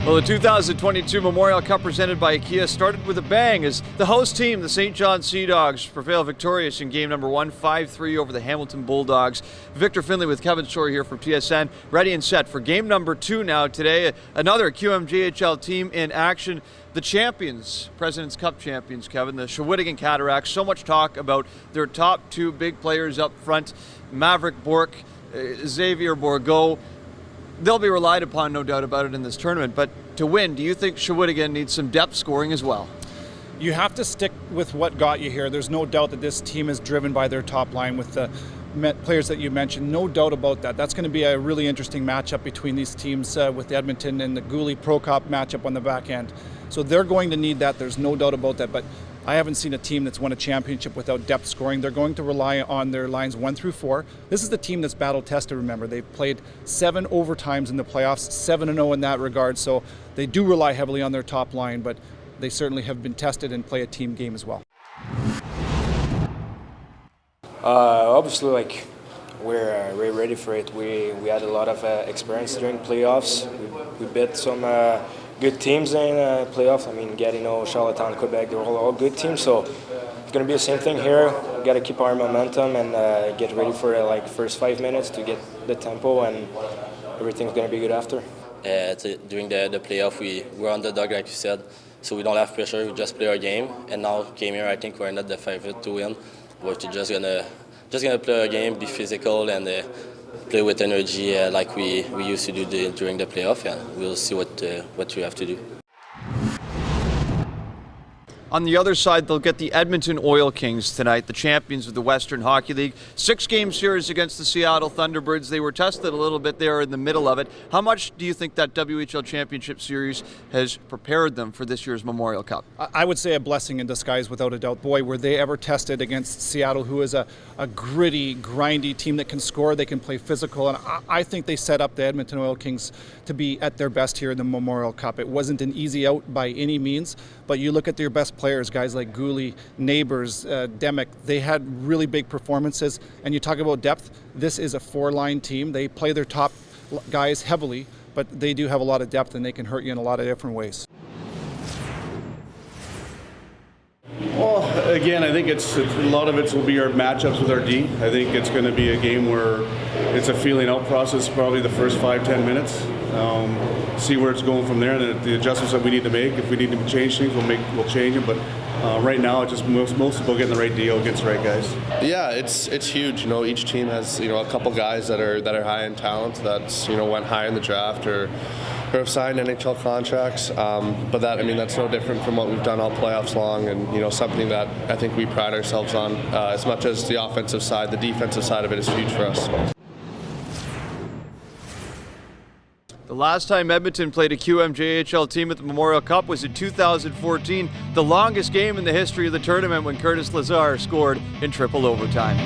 Well, the 2022 Memorial Cup presented by IKEA started with a bang as the host team, the St. John Sea Dogs, prevail victorious in game number 1, 5-3 over the Hamilton Bulldogs. Victor Finley with Kevin Shore here from TSN, ready and set for game number 2 now today. Another QMJHL team in action. The champions, President's Cup champions, Kevin, the Shawinigan Cataractes. So much talk about their top 2 big players up front, Maverick Bourque, Xavier Bourgault. They'll be relied upon, no doubt about it, in this tournament. But to win, do you think Shawinigan needs some depth scoring as well? You have to stick with what got you here. There's no doubt that this team is driven by their top line with the players that you mentioned. No doubt about that. That's going to be a really interesting matchup between these teams with Edmonton and the Gooley Prokop matchup on the back end. So they're going to need that. There's no doubt about that. But I haven't seen a team that's won a championship without depth scoring. They're going to rely on their lines 1 through 4. This is the team that's battle tested, remember. They've played 7 overtimes in the playoffs, 7-0 in that regard. So they do rely heavily on their top line, but they certainly have been tested and play a team game as well. Obviously, we're ready for it. We had a lot of experience during playoffs. We beat some good teams in playoffs. I mean, Gatineau, Charlottetown, Quebec, they're all good teams. So it's going to be the same thing here. We got to keep our momentum and get ready for first 5 minutes to get the tempo, and everything's going to be good after. During the playoff, we're underdog, like you said, so we don't have pressure. We just play our game, and now came here. I think we're not the favorite to win. We're just gonna play our game, be physical, and play with energy like we used to do during the playoff. And we'll see what we have to do. On the other side, they'll get the Edmonton Oil Kings tonight, the champions of the Western Hockey League. 6-game series against the Seattle Thunderbirds. They were tested a little bit there in the middle of it. How much do you think that WHL Championship Series has prepared them for this year's Memorial Cup? I would say a blessing in disguise, without a doubt. Boy, were they ever tested against Seattle, who is a gritty, grindy team that can score, they can play physical, and I think they set up the Edmonton Oil Kings to be at their best here in the Memorial Cup. It wasn't an easy out by any means, but you look at their best players, guys like Gooley, Neighbors, Demick, they had really big performances. And you talk about depth, this is a 4-line team. They play their top guys heavily, but they do have a lot of depth and they can hurt you in a lot of different ways. Well, again, I think a lot of it will be our matchups with our D. I think it's going to be a game where it's a feeling out process, probably the first 5-10 minutes. See where it's going from there, and the adjustments that we need to make. If we need to change things, we'll change them. But right now, it's just most about getting the right deal against the right guys. Yeah, it's huge. You know, each team has a couple guys that are high in talent that went high in the draft or have signed NHL contracts. But that's no different from what we've done all playoffs long, and something that I think we pride ourselves on. As much as the offensive side, the defensive side of it is huge for us. The last time Edmonton played a QMJHL team at the Memorial Cup was in 2014, the longest game in the history of the tournament when Curtis Lazar scored in triple overtime.